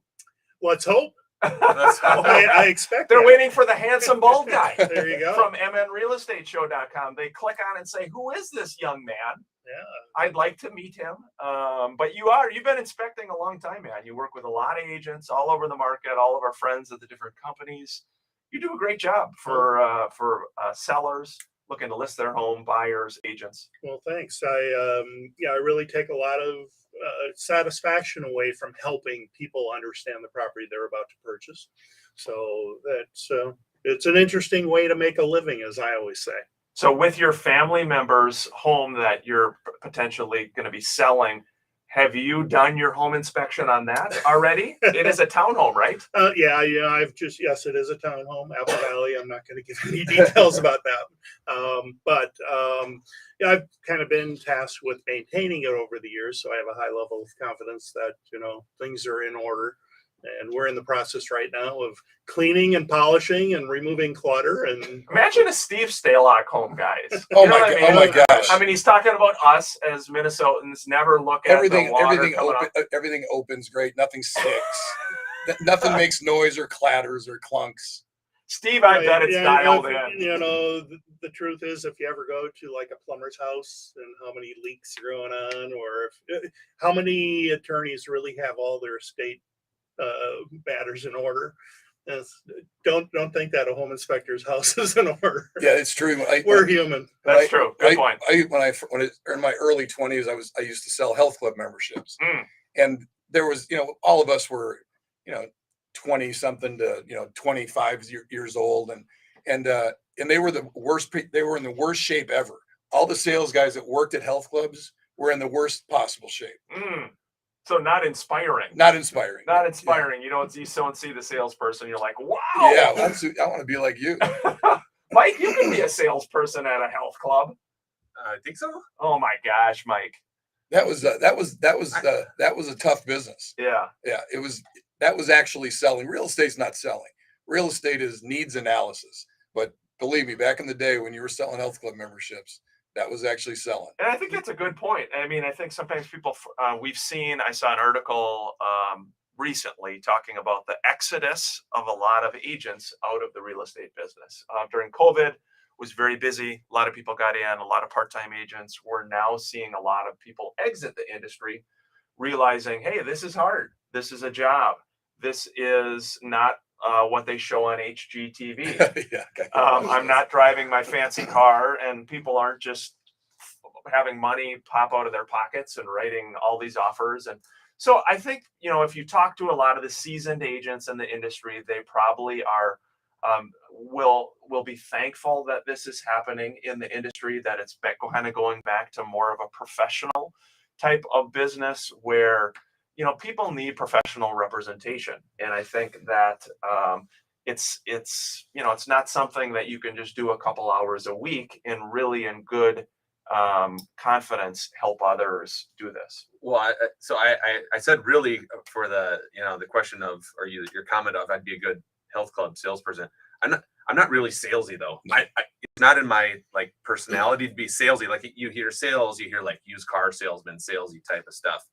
Let's hope. That's how I expect They're that. waiting for the handsome bald guy. There you go. From mnrealestateshow.com. They click on and say, who is this young man? Yeah. I'd like to meet him. But you've been inspecting a long time, man. You work with a lot of agents all over the market, all of our friends at the different companies. You do a great job for sellers, looking to list their home, buyers, agents? Well, thanks. I really take a lot of satisfaction away from helping people understand the property they're about to purchase. So it's an interesting way to make a living, as I always say. So with your family member's home that you're potentially going to be selling, have you done your home inspection on that already? It is a townhome, right? Yes, it is a townhome, Apple Valley. I'm not going to give any details about that. But I've kind of been tasked with maintaining it over the years. So I have a high level of confidence that, things are in order. And we're in the process right now of cleaning and polishing and removing clutter. And Imagine a Steve Stalock home, guys. Oh You know my what I God! mean? Oh my gosh! I mean, he's talking about us as Minnesotans never look at everything the water everything coming open, up. everything opens great. Nothing sticks. Nothing makes noise or clatters or clunks. Steve, I bet it's dialed in. The truth is, if you ever go to like a plumber's house and how many leaks are going on, or how many attorneys really have all their estate matters in order. Don't think that a home inspector's house is in order. Yeah, it's true. We're human. That's true. Good point. When I in my early 20s, I used to sell health club memberships, and there was all of us were 20 something to 25 years old, and they were the worst. They were in the worst shape ever. All the sales guys that worked at health clubs were in the worst possible shape. So not inspiring. Not inspiring. Not inspiring. You don't see the salesperson. You're like, wow. Yeah, I want to be like you. Mike, you can be a salesperson at a health club. I think so. Oh my gosh, Mike. That was a tough business. Yeah. Yeah, that was actually selling. Real estate's not selling. Real estate is needs analysis. But believe me, back in the day when you were selling health club memberships, that was actually selling. And I think that's a good point. I mean, I think sometimes people, I saw an article recently talking about the exodus of a lot of agents out of the real estate business. During COVID, was very busy. A lot of people got in, a lot of part-time agents. We're now seeing a lot of people exit the industry, realizing, hey, this is hard. This is a job. This is not what they show on HGTV. Yeah, I'm not driving my fancy car, and people aren't just having money pop out of their pockets and writing all these offers. And so I think, if you talk to a lot of the seasoned agents in the industry, they probably are, will be thankful that this is happening in the industry, that it's kind of going back to more of a professional type of business where, people need professional representation. And I think that it's not something that you can just do a couple hours a week and really in good confidence help others do this. Well, I said really for the the question of your comment of I'd be a good health club salesperson. I'm not really salesy though. It's not in my personality to be salesy. Like you hear sales, you hear like used car salesman, salesy type of stuff.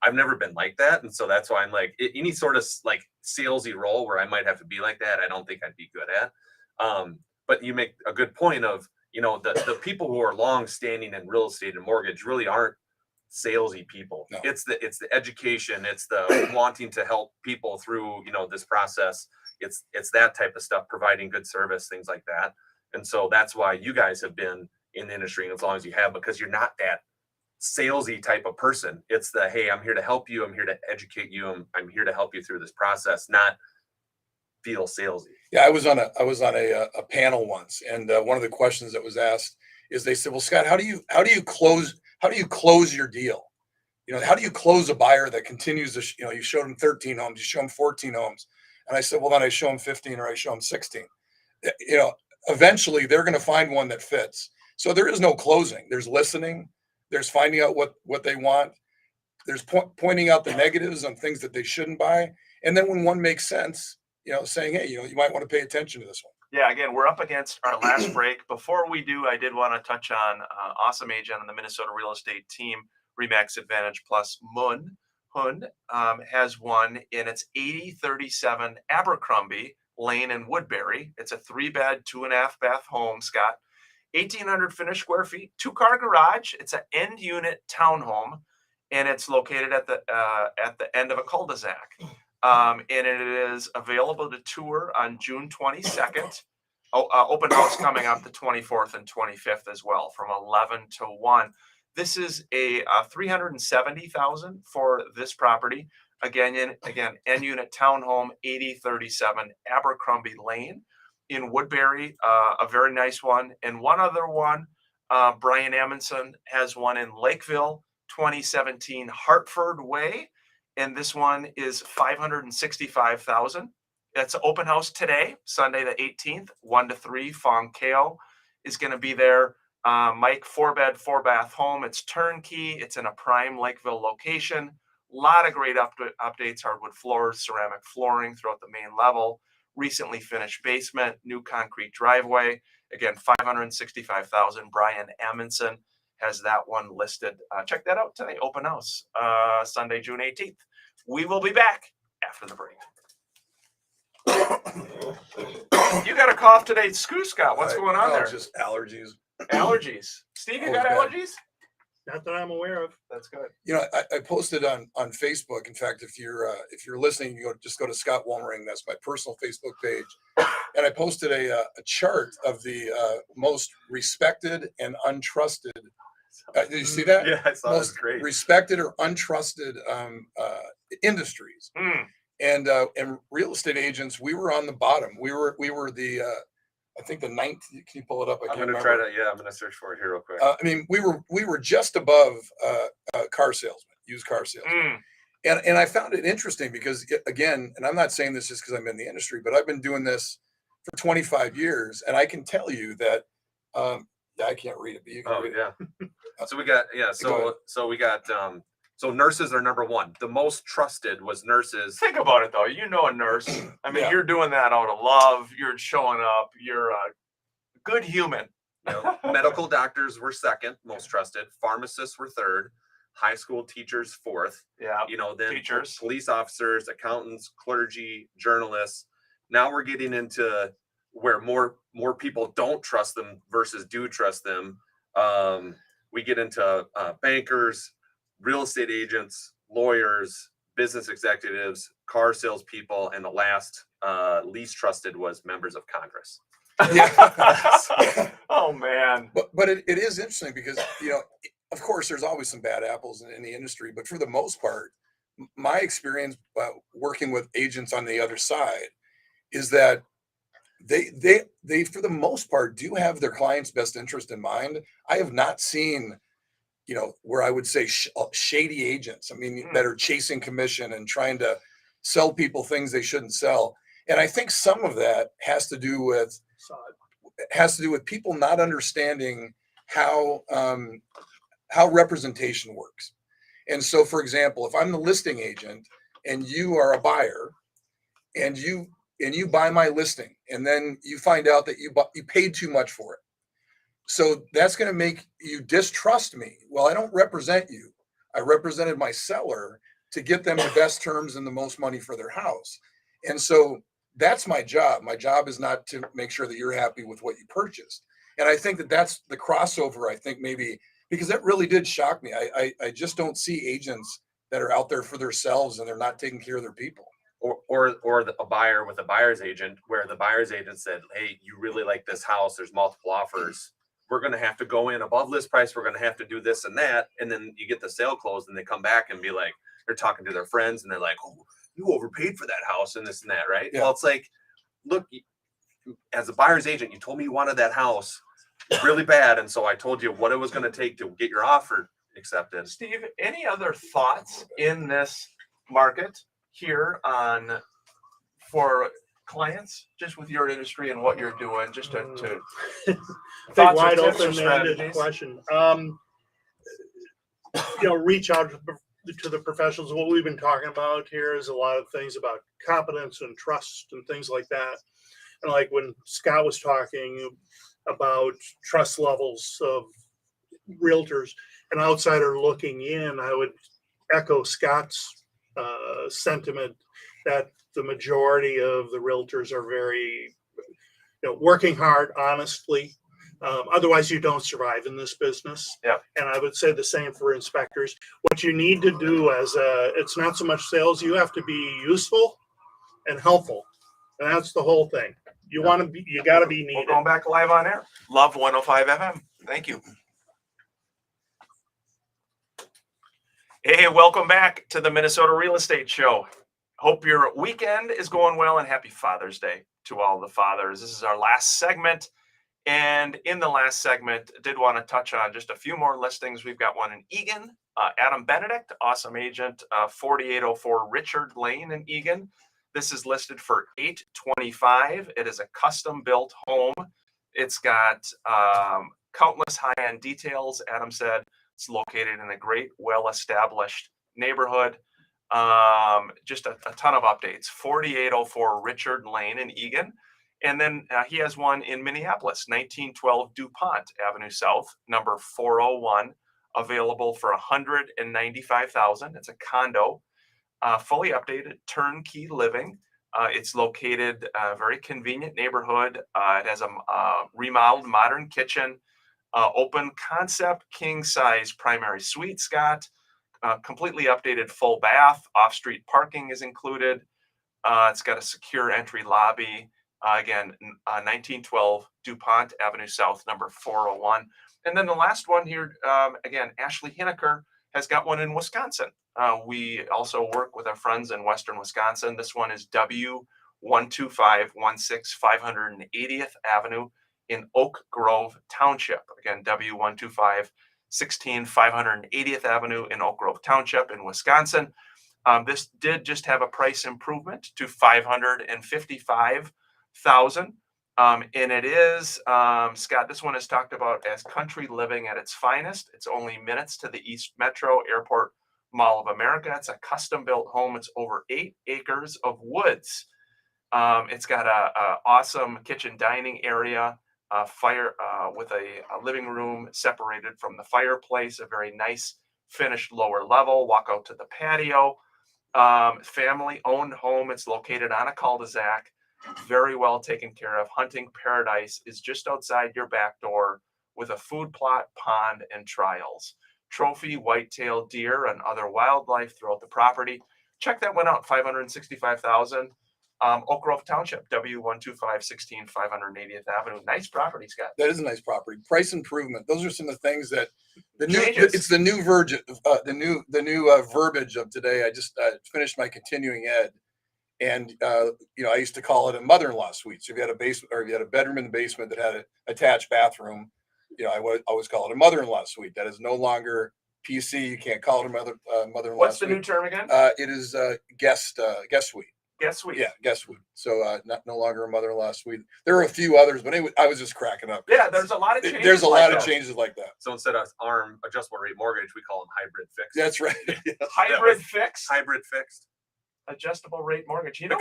I've never been like that, and so that's why I'm like any sort of salesy role where I might have to be like that. I don't think I'd be good at. But you make a good point of the people who are long standing in real estate and mortgage really aren't salesy people. No. It's the education, it's the wanting to help people through this process. It's that type of stuff, providing good service, things like that. And so that's why you guys have been in the industry as long as you have, because you're not that salesy type of person. It's the, hey, I'm here to help you. I'm here to educate you. I'm here to help you through this process, not feel salesy. Yeah, I was on a panel once, and one of the questions that was asked is, they said, well, Scott, how do you close your deal? How do you close a buyer that continues to, you showed them 13 homes, you show them 14 homes. And I said, well, then I show them 15 or I show them 16. Eventually they're going to find one that fits. So there is no closing. There's listening. There's finding out what they want. There's pointing out the negatives on things that they shouldn't buy. And then when one makes sense, saying, hey, you might want to pay attention to this one. Yeah, again, we're up against our last break. Before we do, I did want to touch on awesome agent on the Minnesota real estate team, RE/MAX Advantage Plus, Hund has one in its 8037 Abercrombie Lane in Woodbury. It's a 3-bed, 2.5-bath home, Scott. 1,800 finished square feet, 2-car garage. It's an end unit townhome, and it's located at the end of a cul-de-sac. And it is available to tour on June 22nd. open house coming up the 24th and 25th as well, from 11 to 1. This is a 370,000 for this property. Again, N unit townhome, 8037 Abercrombie Lane in Woodbury, a very nice one. And one other one, Brian Amundson has one in Lakeville, 2017 Hartford Way, and this one is 565,000. That's an open house today, Sunday the 18th, 1 to 3. Fong Kao is going to be there. Mike, 4-bed, 4-bath home. It's turnkey. It's in a prime Lakeville location. A lot of great updates: hardwood floors, ceramic flooring throughout the main level, recently finished basement, new concrete driveway. Again, 565,000. Brian Amundson has that one listed. Check that out today. Open house, Sunday, June 18th. We will be back after the break. You got a cough today, Scott. What's going on there? Just allergies. Allergies. Steve, you got bad. allergies? Not that I'm aware of. That's good. You know, I posted on Facebook. In fact, if you're listening, you just go to Scott Wolmering. That's my personal Facebook page, and I posted a chart of the most respected and untrusted. Did you see that? Yeah, I saw that's Most great. respected or untrusted industries. Mm. And real estate agents, we were on the bottom. We were the I think the 9th. Can you pull it up? I'm gonna try to. Yeah, I'm gonna search for it here real quick. I mean, we were just above car salesman, used car salesman. Mm. And I found it interesting because, again, and I'm not saying this just because I'm in the industry, but I've been doing this for 25 years, and I can tell you that. I can't read it, but you can Oh read yeah. it. So we got Go ahead. so nurses are number one. The most trusted was nurses. Think about it, though. You know a nurse. I mean, Yeah. you're doing that out of love. You're showing up. You're a good human. You know, medical doctors were second, most trusted. Pharmacists were third. High school teachers fourth. Yeah. You know, then Teachers. police officers, accountants, clergy, journalists. Now we're getting into where more people don't trust them versus do trust them. We get into bankers, real estate agents, lawyers, business executives, car salespeople, and the last least trusted was members of Congress. Yeah. Oh man. But it is interesting because, you know, of course, there's always some bad apples in the industry, but for the most part, my experience working with agents on the other side is that they for the most part do have their client's best interest in mind. I have not seen, you know, where I would say shady agents. I mean, that are chasing commission and trying to sell people things they shouldn't sell. And I think some of that has to do with people not understanding how representation works. And so, for example, if I'm the listing agent and you are a buyer, and you buy my listing, and then you find out that you paid too much for it, so that's going to make you distrust me. Well, I don't represent you. I represented my seller to get them the best terms and the most money for their house. And so that's my job. My job is not to make sure that you're happy with what you purchased. And I think that that's the crossover. I think maybe because that really did shock me. I just don't see agents that are out there for themselves and they're not taking care of their people. Or a buyer with a buyer's agent, where the buyer's agent said, "Hey, you really like this house? There's multiple offers. We're going to have to go in above list price. We're going to have to do this and that." And then you get the sale closed, and they come back and be like, they're talking to their friends, and they're like, "Oh, you overpaid for that house and this and that, right?" Yeah. Well, it's like, look, as a buyer's agent, you told me you wanted that house really bad, and so I told you what it was going to take to get your offer accepted. Steve, any other thoughts in this market here for clients, just with your industry and what you're doing, just to Big thoughts or wide tips or open-ended strategies? question. Reach out to the professionals. What we've been talking about here is a lot of things about competence and trust and things like that. And like when Scott was talking about trust levels of realtors, an outsider looking in, I would echo Scott's sentiment that the majority of the realtors are very, working hard, honestly. Otherwise, you don't survive in this business. Yeah. And I would say the same for inspectors. What you need to do it's not so much sales, you have to be useful and helpful. And that's the whole thing. You want to be, you got to be We're needed. going back live on air. Love 105 FM. Thank you. Hey, welcome back to the Minnesota Real Estate Show. Hope your weekend is going well, and happy Father's Day to all the fathers. This is our last segment. And in the last segment, did want to touch on just a few more listings. We've got one in Eagan, Adam Benedict, awesome agent, 4804 Richard Lane in Eagan. This is listed for $825. It is a custom built home. It's got countless high-end details. Adam said it's located in a great, well-established neighborhood. Just a ton of updates. 4804 Richard Lane in Eagan. And then he has one in Minneapolis, 1912 DuPont Avenue South, number 401, available for $195,000. It's a condo, fully updated, turnkey living. It's located a very convenient neighborhood. It has a remodeled modern kitchen, open concept, king size primary suite, Scott, completely updated full bath, off-street parking is included. It's got a secure entry lobby. Again, 1912 DuPont Avenue South, number 401. And then the last one here, again, Ashley Hineker has got one in Wisconsin. We also work with our friends in Western Wisconsin. This one is W12516 580th Avenue in Oak Grove Township. Again, W12516 580th Avenue in Oak Grove Township in Wisconsin. This did just have a price improvement to $555,000. And it is, Scott, this one is talked about as country living at its finest. It's only minutes to the East Metro Airport Mall of America. It's a custom built home. It's over 8 acres of woods. It's got a awesome kitchen dining area, fire with a living room separated from the fireplace, a very nice finished lower level. Walk out to the patio. Family owned home. It's located on a cul-de-sac. Very well taken care of. Hunting paradise is just outside your back door with a food plot, pond, and trials. Trophy whitetail deer and other wildlife throughout the property. Check that one out, $565,000. Oak Grove Township, W12516 580th Avenue. Nice property, Scott. That is a nice property. Price improvement. Those are some of the things that Changes. it's the new verbiage of today. I just finished my continuing ed. And, I used to call it a mother-in-law suite. So if you had a basement or if you had a bedroom in the basement that had an attached bathroom, I would always call it a mother-in-law suite. That is no longer PC. You can't call it a mother-in-law What's suite. the new term again? It is guest suite. Guest suite. Yeah, guest suite. So no longer a mother-in-law suite. There are a few others, but anyway, I was just cracking up. Yeah, there's a lot of changes. There's a like lot of that. changes like that. So instead of ARM adjustable rate mortgage, we call them hybrid fixed. That's right. Hybrid fixed, Hybrid fixed. adjustable rate mortgage. You know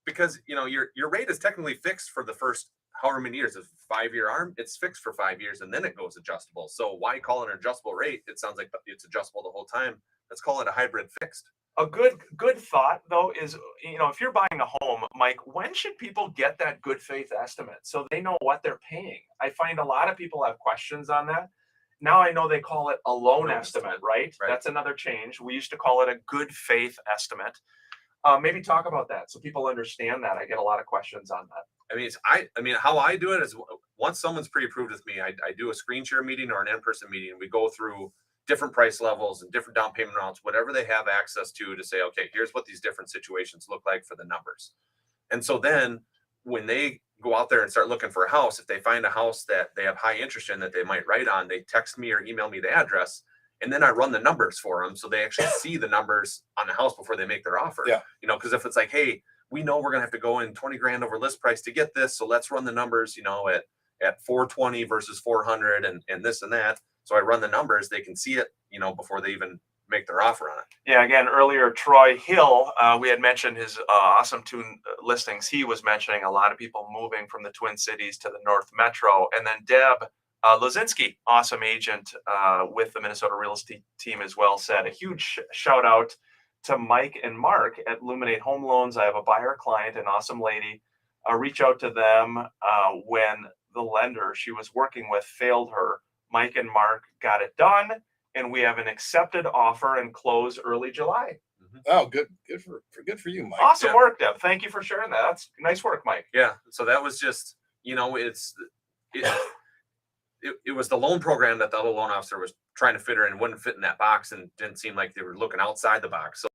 Because your rate is technically fixed for the first however many years. If 5-year ARM, it's fixed for 5 years and then it goes adjustable. So why call it an adjustable rate? It sounds like it's adjustable the whole time. Let's call it a hybrid fixed. A good thought though is, if you're buying a home, Mike, when should people get that good faith estimate so they know what they're paying? I find a lot of people have questions on that. Now I know they call it a loan estimate, right? That's another change. We used to call it a good faith estimate. Maybe talk about that so people understand that. I get a lot of questions on that. How I do it is once someone's pre-approved with me, I do a screen share meeting or an in-person meeting. We go through different price levels and different down payment amounts, whatever they have access to say, okay, here's what these different situations look like for the numbers. And so then when they go out there and start looking for a house, if they find a house that they have high interest in that they might write on, they text me or email me the address. And then I run the numbers for them so they actually see the numbers on the house before they make their offer. Yeah. Because if it's like, hey, we know we're gonna have to go in 20 grand over list price to get this, so let's run the numbers, at 420 versus 400 and this and that. So I run the numbers, they can see it, before they even make their offer on it. Yeah, again, earlier, Troy Hill, we had mentioned his awesome tune listings. He was mentioning a lot of people moving from the Twin Cities to the North Metro. And then Deb Lozinski, awesome agent with the Minnesota Real Estate team as well, said a huge shout out to Mike and Mark at Luminate Home Loans. I have a buyer client, an awesome lady. Reach out to them when the lender she was working with failed her. Mike and Mark got it done, and we have an accepted offer and close early July. Oh, good for you, Mike. Awesome Yeah. work, Deb. Thank you for sharing that. That's nice work, Mike. Yeah. So that was just, it was the loan program that the other loan officer was trying to fit her in, wouldn't fit in that box, and didn't seem like they were looking outside the box. So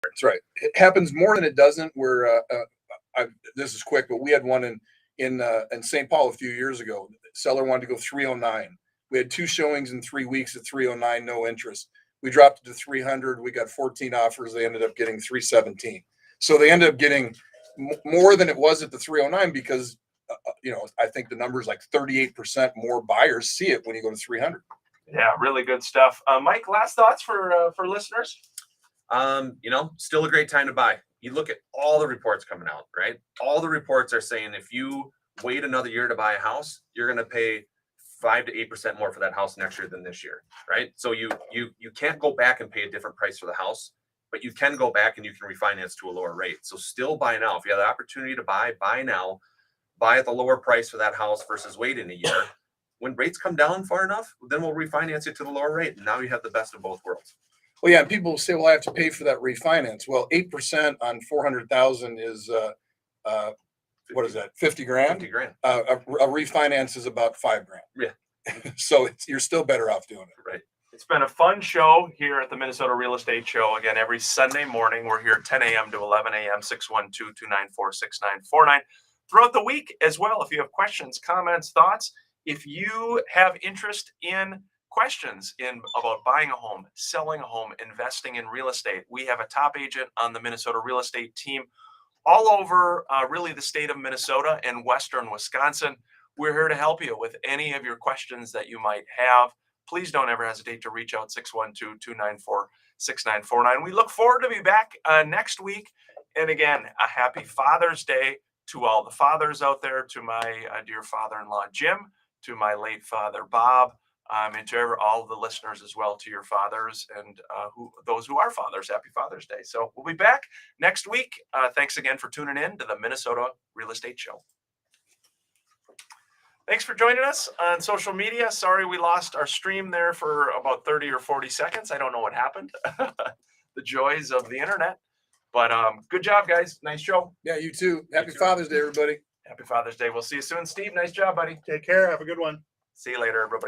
That's right. It happens more than it doesn't. This is quick, but we had one in St. Paul a few years ago. The seller wanted to go 309. We had 2 showings in 3 weeks at 309, no interest. We dropped it to 300. We got 14 offers. They ended up getting 317. So they ended up getting more than it was at the 309 because I think the number is like 38% more buyers see it when you go to 300. Yeah, really good stuff. Mike, last thoughts for listeners? Still a great time to buy. You look at all the reports coming out, right? All the reports are saying if you wait another year to buy a house, you're going to pay 5 to 8% more for that house next year than this year, right? So you can't go back and pay a different price for the house, but you can go back and you can refinance to a lower rate. So still buy now. If you have the opportunity to buy now, buy at the lower price for that house versus waiting a year. When rates come down far enough, then we'll refinance it to the lower rate. And now you have the best of both worlds. Well, yeah, and people say, "Well, I have to pay for that refinance." Well, 8% on 400,000 is what is that? 50 grand. 50 grand. A refinance is about 5 grand. Yeah. So you're still better off doing it. Right. It's been a fun show here at the Minnesota Real Estate Show. Again, every Sunday morning, we're here 10 a.m. to 11 a.m., 612-294-6949. Throughout the week as well, if you have questions, comments, thoughts, if you have interest in questions about buying a home, selling a home, investing in real estate, we have a top agent on the Minnesota Real Estate team all over really the state of Minnesota and Western Wisconsin. We're here to help you with any of your questions that you might have. Please don't ever hesitate to reach out, 612-294-6949. We look forward to be back next week. And again, a happy Father's Day to all the fathers out there, to my dear father-in-law, Jim, to my late father, Bob, and to all the listeners as well, to your fathers and those who are fathers. Happy Father's Day. So we'll be back next week. Thanks again for tuning in to the Minnesota Real Estate Show. Thanks for joining us on social media. Sorry we lost our stream there for about 30 or 40 seconds. I don't know what happened. The joys of the internet. But good job, guys. Nice show. Yeah, you too. Happy too. Father's Day, everybody. Happy Father's Day. We'll see you soon. Steve, nice job, buddy. Take care. Have a good one. See you later, everybody.